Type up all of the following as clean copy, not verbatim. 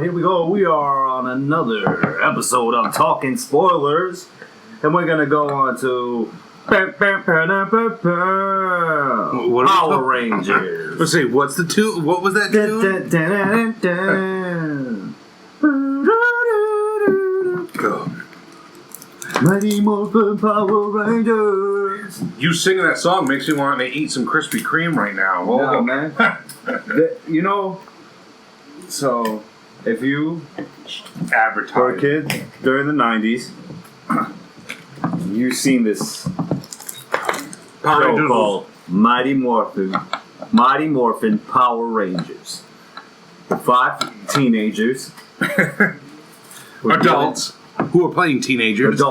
here we go. We are on another episode of Talking Spoilers. And we're going to go on to Power Rangers. Let's see, what's the tune? What was that tune? Mighty Morphin Power Rangers. You singing that song makes me want to eat some Krispy Kreme right now. Oh, man. You know, so if you were a kid during the 90s, you've seen this show called Mighty Morphin Power Rangers. 5 teenagers. Adults who are playing teenagers.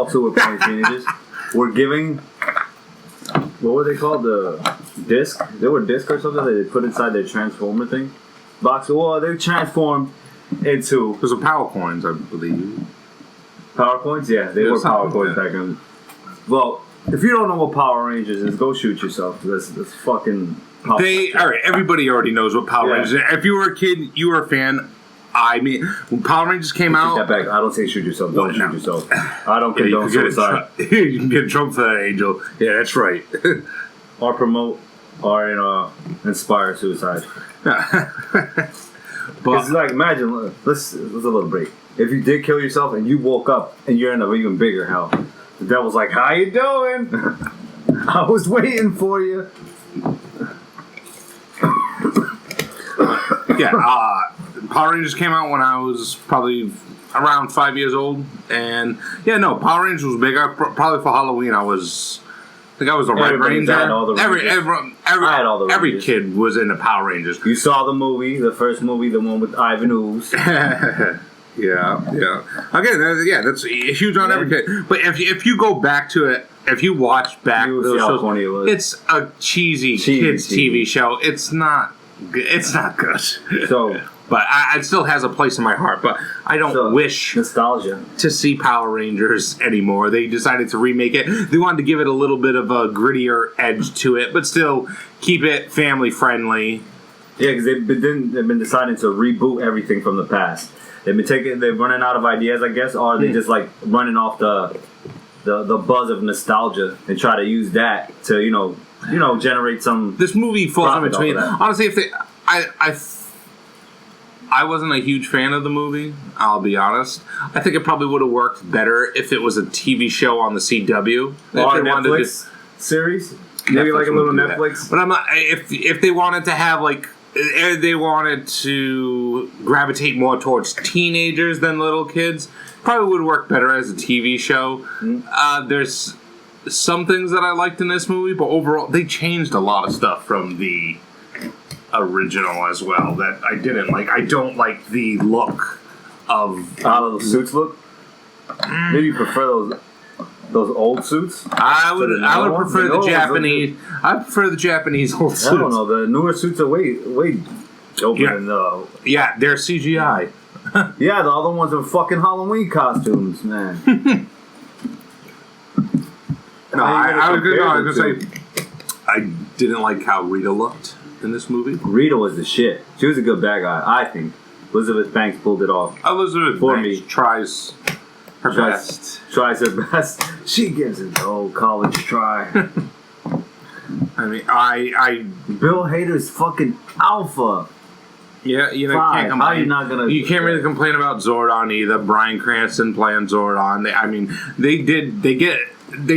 Were giving, what were they called? The disc? They were disc or something that they put inside their transformer thing. Box. Well, they transformed into... Those are power coins, I believe. Power coins? Yeah, they were power coins back then. Well, if you don't know what Power Rangers is, go shoot yourself. That's fucking... Alright, everybody already knows what Power Rangers is. If you were a kid, you were a fan. I mean, when Power Rangers came out... Take that back. I don't say shoot yourself. Don't shoot yourself. I don't condone suicide. You can get in trouble for that, Angel. Yeah, that's right. Or promote or inspire suicide. But it's like, imagine, let's a little break. If you did kill yourself and you woke up and you're in an even bigger hell, the devil's like, how you doing? I was waiting for you. Power Rangers came out when I was probably around 5 years old, and Power Rangers was big. Probably for Halloween, I think I was the Red Ranger. Every kid was into Power Rangers. You saw the movie, the first movie, the one with Ivan Ooze. Yeah. Again, that's huge on every kid. But if you go back to it, if you watch back those shows, it's a cheesy kids TV show. It's not good. So, but it still has a place in my heart. But I don't wish nostalgia to see Power Rangers anymore. They decided to remake it. They wanted to give it a little bit of a grittier edge to it, but still keep it family friendly. Yeah, because they've been deciding to reboot everything from the past. They're running out of ideas, I guess, or they just like running off the buzz of nostalgia and try to use that to generate some. This movie falls in between. Honestly, I wasn't a huge fan of the movie. I'll be honest. I think it probably would have worked better if it was a TV show on the CW. Or a Netflix series, maybe like a little Netflix. But I'm not. If they wanted to have they wanted to gravitate more towards teenagers than little kids, probably would work better as a TV show. Mm-hmm. There's some things that I liked in this movie, but overall they changed a lot of stuff from the original as well that I didn't like. I don't like the look of how the suits look. Maybe you prefer those old suits. I would prefer the Japanese. I prefer the Japanese old suits. I don't know. The newer suits are way doper than the. Yeah, they're CGI. Yeah, the other ones are fucking Halloween costumes, man. I was gonna say I didn't like how Rita looked in this movie. Rita was the shit. She was a good bad guy, I think. Elizabeth Banks pulled it off. Elizabeth Banks tries her best. Tries her best. She gives it the old college try. I mean, Bill Hader's fucking alpha. Yeah, you can't complain. How you not gonna? You can't really complain about Zordon either. Bryan Cranston playing Zordon. They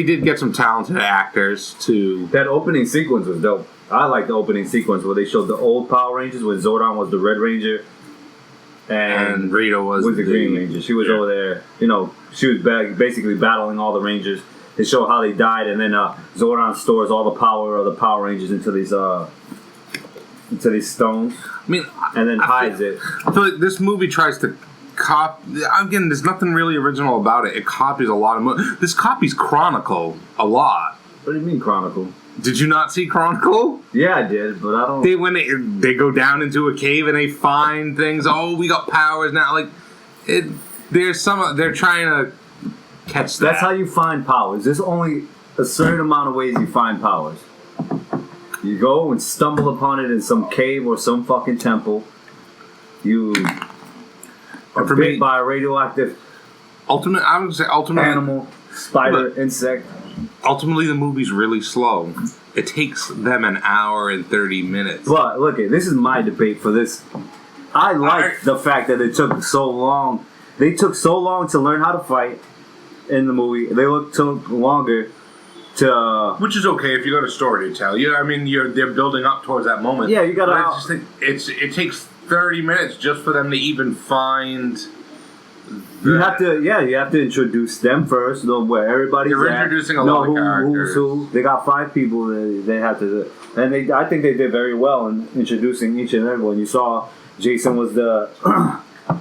did get some talented actors to. That opening sequence was dope. I like the opening sequence where they showed the old Power Rangers when Zordon was the Red Ranger and Rita was the Green Ranger. She was over there. She was basically battling all the Rangers. They show how they died, and then Zordon stores all the power of the Power Rangers into these stones. And then hides it. I feel like this movie tries to copy. Again, there's nothing really original about it. It copies a lot of movies. This copies Chronicle a lot. What do you mean Chronicle? Did you not see Chronicle? Yeah, I did, but I don't. They go down into a cave and they find things. Oh, we got powers now. They're trying to catch that. That's how you find powers. There's only a certain amount of ways you find powers. You go and stumble upon it in some cave or some fucking temple. You are bit by a radioactive I would say ultimately animal, spider, insect. Ultimately, the movie's really slow. It takes them an hour and 30 minutes. But look, this is my debate for this. I like the fact that it took so long. They took so long to learn how to fight in the movie. They took longer to... Which is okay if you got a story to tell. I mean, they're building up towards that moment. Yeah, you got to... I just think it takes 30 minutes just for them to even find... You have to introduce them first, know where everybody's at. They're introducing a lot of characters. Who's who. They got 5 people they have to... And I think they did very well in introducing each and everyone. You saw Jason was the...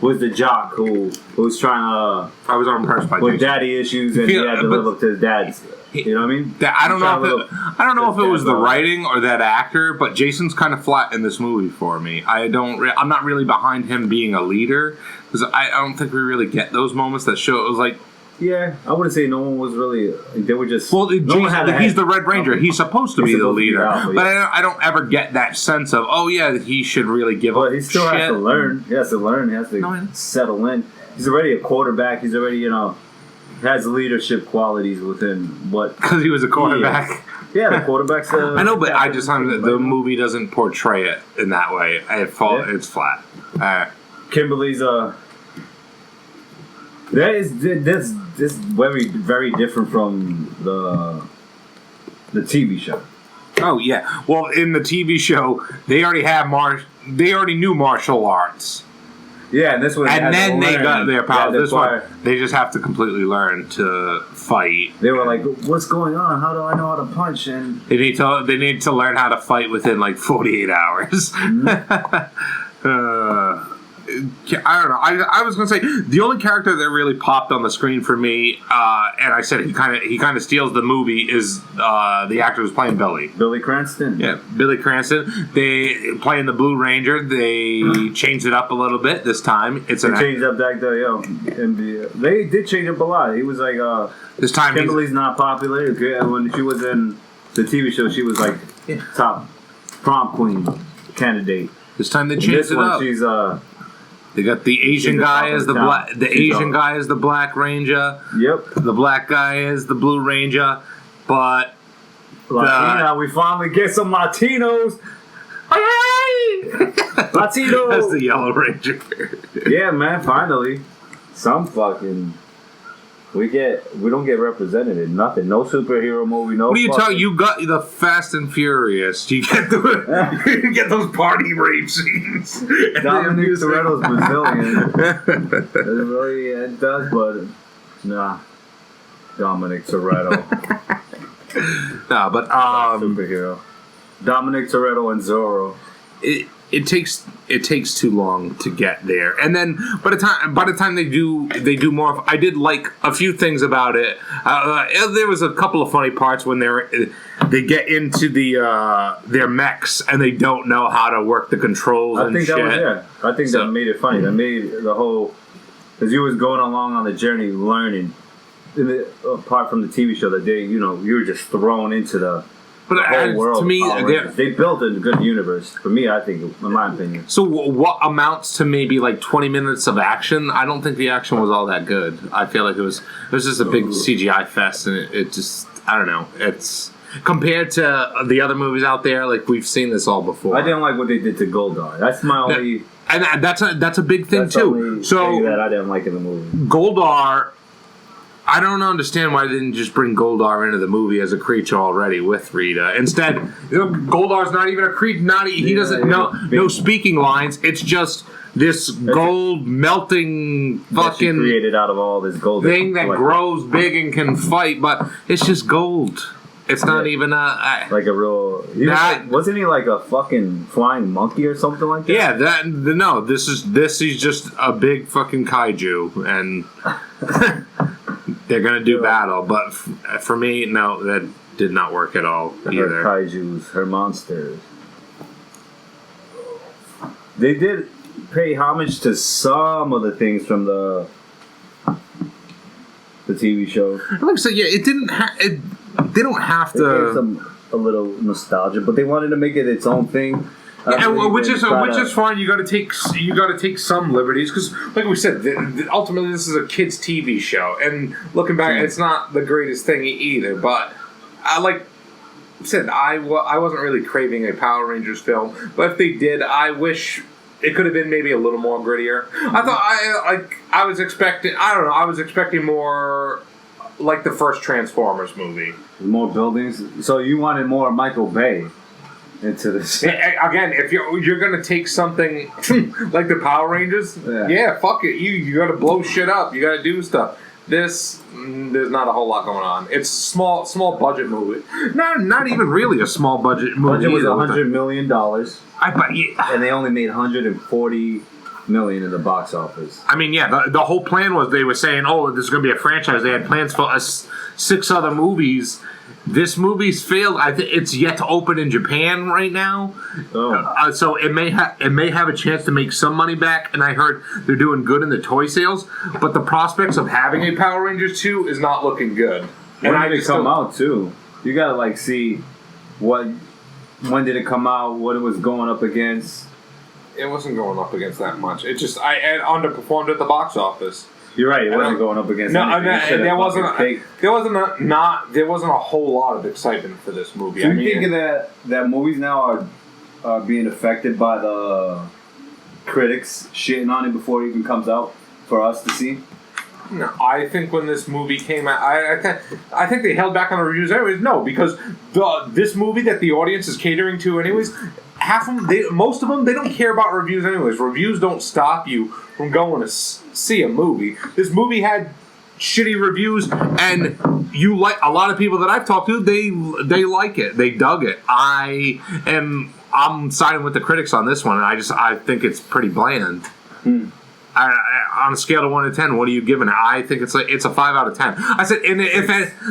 was the jock who was trying to... I was impressed by with Jason. Daddy issues, and he had to live up to his dad's... You know what I mean? I don't know if it was the writing or that actor, but Jason's kind of flat in this movie for me. I'm not really behind him being a leader, because I don't think we really get those moments that show. It was like... Yeah, I wouldn't say no one was really... They were just... Well, he's the Red Ranger. He's supposed to be the leader. But I don't ever get that sense of, oh yeah, he should really give up. But he still has to learn. He has to learn. He has to settle in. He's already a quarterback. He's already, has leadership qualities within what... Because he was a quarterback. Yeah, the quarterback's... I know, but I just find that the movie doesn't portray it in that way. It's flat. Kimberly's... This very, very different from the TV show. Oh yeah. Well, in the TV show, they already knew martial arts. Yeah, and this one, and then they got their power. This one, they just have to completely learn to fight. They were like, "What's going on? How do I know how to punch?" And they need to learn how to fight within like 48 hours. Mm-hmm. I don't know. I was gonna say the only character that really popped on the screen for me, and I said he kind of steals the movie, is the actor who's playing Billy. Billy Cranston. Yeah, Billy Cranston. They playing the Blue Ranger. They changed it up a little bit this time. They changed up that they did change up a lot. He was like this time Kimberly's not popular. When she was in the TV show, she was like top prom queen candidate. This time they changed it up. She's They got the Asian guy as the black. The Asian guy is the Black Ranger. Yep. The black guy is the Blue Ranger. But Latina, we finally get some Latinos. Latinos. That's the Yellow Ranger. Yeah, man. Finally, some fucking. We don't get represented in nothing. No superhero movie. No. What are you talking? You got the Fast and Furious. You get you get those party rape scenes. Dominic Toretto's Brazilian. It does, but nah. Dominic Toretto. Nah, but superhero. Dominic Toretto and Zorro. It takes too long to get there, and then by the time they do more. I did like a few things about it. There was a couple of funny parts when they get into their mechs and they don't know how to work the controls. I think that made it funny. That made the whole, because you was going along on the journey learning. Apart from the TV show, that you were just thrown into the. But whole world, to me, they built a good universe. For me, I think, in my opinion. So, what amounts to maybe like 20 minutes of action? I don't think the action was all that good. I feel like it was just a big CGI fest, and it just, I don't know. It's compared to the other movies out there, like we've seen this all before. I didn't like what they did to Goldar. That's my only, and that's a big thing too. So that I didn't like in the movie. Goldar. I don't understand why they didn't just bring Goldar into the movie as a creature already with Rita. Instead, Goldar's not even a creature. He doesn't no speaking lines. It's just this gold melting fucking created out of all this gold thing that grows big and can fight, but it's just gold. It's not even like a real. Wasn't he like a fucking flying monkey or something like that? Yeah, this is just a big fucking kaiju and. They're gonna do battle, but for me, no, that did not work at all either. Her kaijus, her monsters. They did pay homage to some of the things from the TV show. Like I said, yeah, it didn't. They don't have to. It gave them a little nostalgia, but they wanted to make it its own thing. which is fine. You got to take some liberties because, like we said, ultimately this is a kids' TV show, and looking back, it's not the greatest thing either. But like I said, I wasn't really craving a Power Rangers film, but if they did, I wish it could have been maybe a little more grittier. I was expecting more like the first Transformers movie. More buildings. So you wanted more Michael Bay into this. Again, if you're gonna take something like the Power Rangers, yeah, fuck it. You gotta blow shit up. You gotta do stuff. There's not a whole lot going on. It's small budget movie. Not even really a small budget movie. Budget was $100 million. And they only made $140 million in the box office. I mean, yeah, the whole plan was they were saying, oh, this is going to be a franchise. They had plans for 6 other movies. This movie's failed. I think it's yet to open in Japan right now. Oh. So it may have a chance to make some money back. And I heard they're doing good in the toy sales. But the prospects of having a Power Rangers 2 is not looking good. When did it come out too? You gotta see when did it come out? What it was going up against? It wasn't going up against that much. It underperformed at the box office. You're right. It wasn't going up against anything. There wasn't a whole lot of excitement for this movie. Do you think that movies now are being affected by the critics shitting on it before it even comes out for us to see? No, I think when this movie came out, I think they held back on the reviews anyways. No, because this movie that the audience is catering to anyways, most of them, they don't care about reviews anyways. Reviews don't stop you from going to see a movie. This movie had shitty reviews, and a lot of people that I've talked to, they like it. They dug it. I'm siding with the critics on this one, and I think it's pretty bland. On a scale of 1 to 10, what are you giving it? I think it's a 5 out of 10. I said, and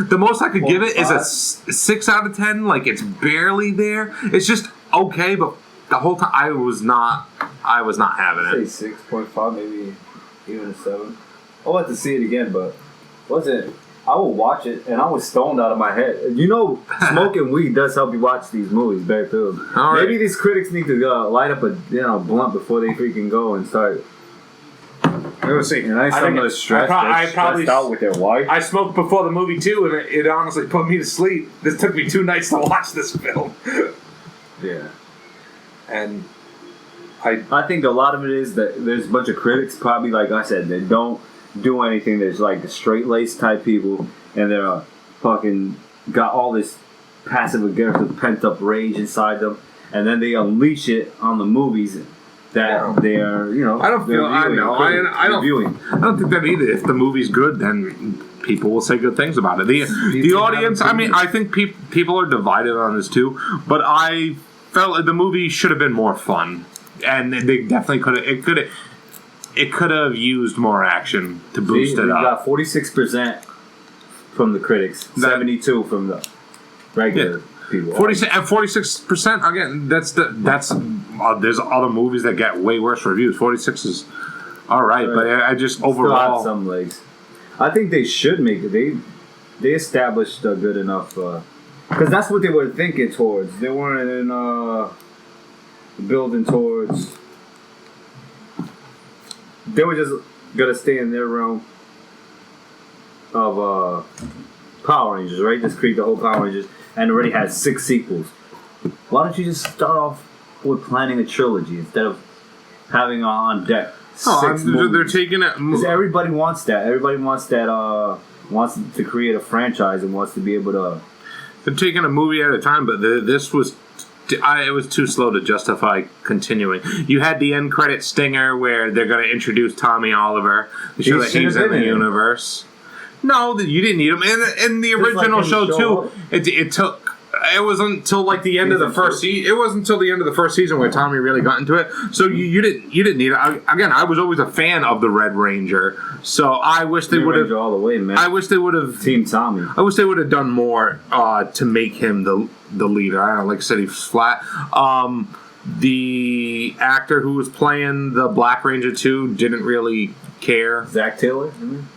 the most I could give it is a 6 out of 10. Like, it's barely there. It's just okay, but the whole time I was not having it. I'd say 6.5, maybe even a 7. I'll have to see it again, but I will watch it, and I was stoned out of my head. Smoking weed does help you watch these movies back through. Maybe these critics need to light up a blunt before they freaking go and start. Let's see. And some of the stress. I probably stressed out with their wife. I smoked before the movie too, and it honestly put me to sleep. This took me 2 nights to watch this film. Yeah, and I think a lot of it is that there's a bunch of critics, probably like I said, they don't do anything. There's like the straight laced type people, and they're fucking got all this passive aggressive pent up rage inside them, and then they unleash it on the movies. That they are, I don't feel. I know. I don't think that either. If the movie's good, then people will say good things about it. The audience. I mean, I think people are divided on this too. But I felt like the movie should have been more fun, and they definitely could have. It could have used more action to boost it up. We got 46% from the critics, 72 from the regular. Yeah. 46% again. That's there's other movies that get way worse reviews. 46 is all right, but I just overall some legs. I think they should make it. They established a good enough because that's what they were thinking towards. They weren't building towards. They were just gonna stay in their realm of Power Rangers, right? Just create the whole Power Rangers. And already has 6 sequels. Why don't you just start off with planning a trilogy instead of having on deck 6 movies? They're taking it. Because everybody wants that. Everybody wants that. Wants to create a franchise and wants to be able to. They're taking a movie at a time, but this was. It was too slow to justify continuing. You had the end credit stinger where they're going to introduce Tommy Oliver to show that he's in the universe. No, you didn't need him. In the original show too, it was until like the end of the first season. It wasn't until the end of the first season where Tommy really got into it. So you didn't need it. I was always a fan of the Red Ranger. So I wish they would have all the way, man. I wish they would have Team Tommy. I wish they would have done more to make him the leader. I don't know, like I said, he was flat. The actor who was playing the Black Ranger 2 didn't really care. Zach Taylor?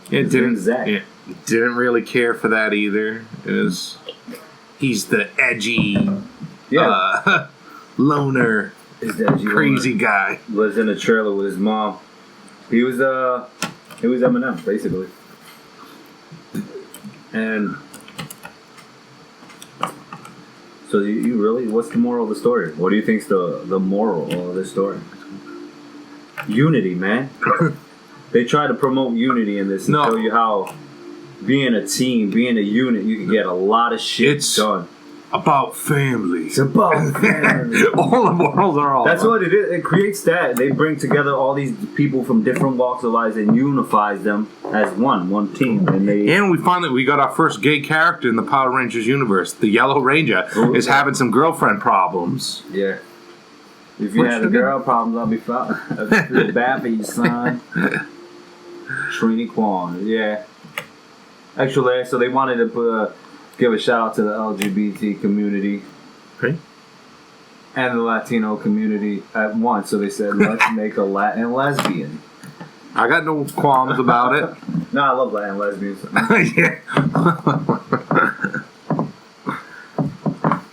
It didn't. Zach. Yeah. Didn't really care for that either. He's the edgy loner. His dad, Crazy guy. was in a trailer with his mom. He was Eminem basically, and so you really, what's the moral of the story? What do you think's the moral of this story? Unity, man. They try to promote unity in this and show you how being a team, being a unit, you can get a lot of shit done. About family. It's about family. All the morals are all. That's what it is. It creates that. They bring together all these people from different walks of life and unifies them as one team. And we got our first gay character in the Power Rangers universe. The Yellow Ranger is having some girlfriend problems. Yeah. If you had the girl problems, I'll be fine. I feel bad for you, son. Trini Kwan. Yeah. Actually, so they wanted to give a shout out to the LGBT community. Okay. And the Latino community at once. So they said, let's make a Latin lesbian. I got no qualms about it. No, I love Latin lesbians. Yeah.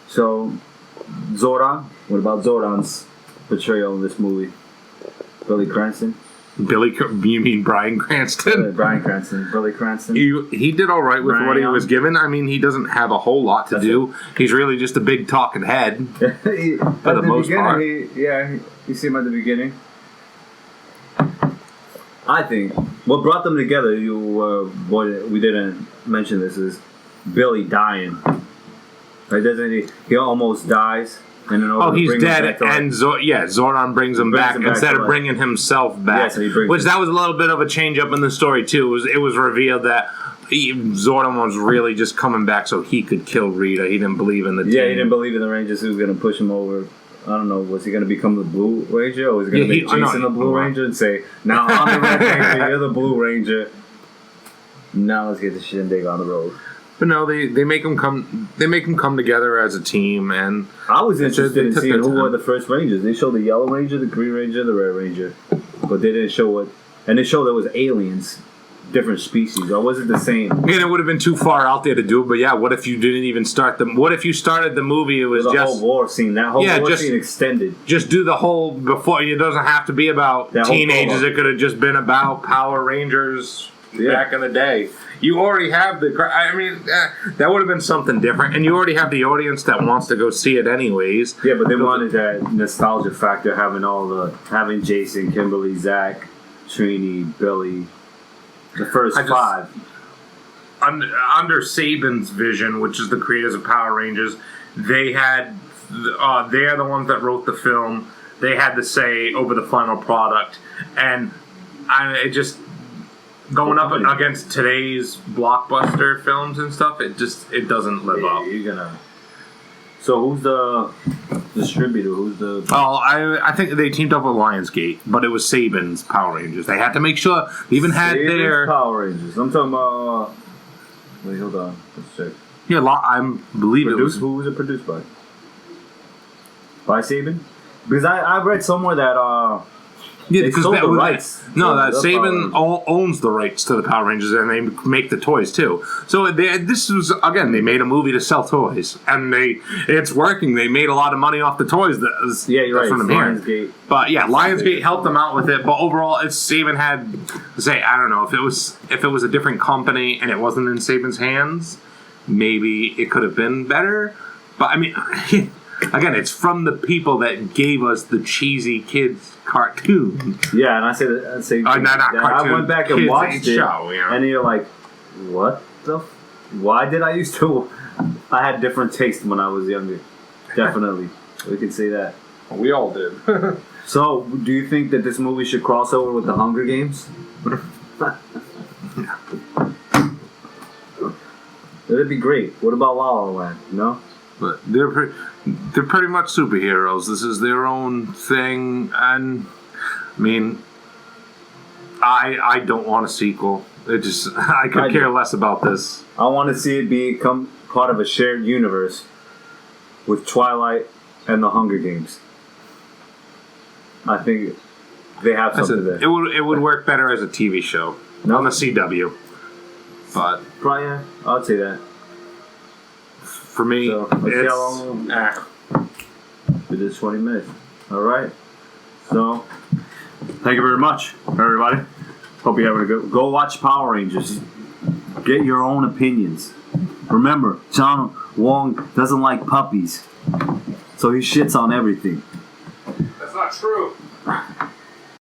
So, Zordon. What about Zordon's portrayal in this movie? Billy Cranston? You mean Bryan Cranston? Bryan Cranston. Billy Cranston. He did all right with what he was given. I mean, he doesn't have a whole lot to do. He's really just a big talking head. For the most part. You see him at the beginning. I think what brought them together, we didn't mention this, is Billy dying. Like, he almost dies. And he's dead, and Zordon brings him back instead of bringing himself back. Yeah, so that was a little bit of a change up in the story too. It was revealed that Zordon was really just coming back so he could kill Rita. He didn't believe in the team. Yeah, he didn't believe in the Rangers who was going to push him over. I don't know, was he going to become the Blue Ranger, or was he going to make Jason the Blue Ranger and say, now I'm the Red Ranger, you're the Blue Ranger. Now let's get the shindig on the road. But no, they make them come. They make them come together as a team, and I was interested in seeing who were the first Rangers. They showed the Yellow Ranger, the Green Ranger, the Red Ranger, but they didn't show what. And they showed there was aliens, different species, or was it the same? Yeah, it would have been too far out there to do it. But yeah, what if you didn't even start them? What if you started the movie? It was the just whole war scene. That whole war scene extended. Just do the whole before. It doesn't have to be about teenagers. It could have just been about Power Rangers back in the day. You already have that would have been something different, and you already have the audience that wants to go see it anyways. Yeah, but they wanted that nostalgia factor, having Jason, Kimberly, Zach, Trini, Billy, the first five. Under Saban's vision, which is the creators of Power Rangers, they're the ones that wrote the film. They had the say over the final product, and it just. Going up against today's blockbuster films and stuff, it doesn't live up. So who's the distributor? Who's the? Oh, I think they teamed up with Lionsgate, but it was Saban's Power Rangers. They had to make sure they even had their Power Rangers. I'm talking about. Wait, hold on. Let's check. Yeah, I believe it was. Who was it produced by? By Saban? Because I read somewhere that yeah, because sold the rights. Saban owns the rights to the Power Rangers, and they make the toys too. So this was they made a movie to sell toys, and it's working. They made a lot of money off the toys. You're right. Lionsgate. But yeah, Lionsgate helped them out with it. But overall, Saban had I don't know if it was a different company and it wasn't in Saban's hands, maybe it could have been better. But I mean. Again, it's from the people that gave us the cheesy kids cartoon. Yeah, and I went back and watched it, and you're like, what the? Why did I used to? I had different taste when I was younger. Definitely, we can say that. We all did. So, do you think that this movie should cross over with the Hunger Games? That'd be great. What about La La Land? No. But they're pretty much superheroes. This is their own thing, and I mean, I don't want a sequel. I could care less about this. I want to see it become part of a shared universe with Twilight and the Hunger Games. I think they have something there. It would work better as a TV show on the CW. But probably, I'd say that. For me, so, let's see how long it is 20 minutes. All right. So, thank you very much, everybody. Hope you're having a good. Go watch Power Rangers. Get your own opinions. Remember, John Wong doesn't like puppies, so he shits on everything. That's not true.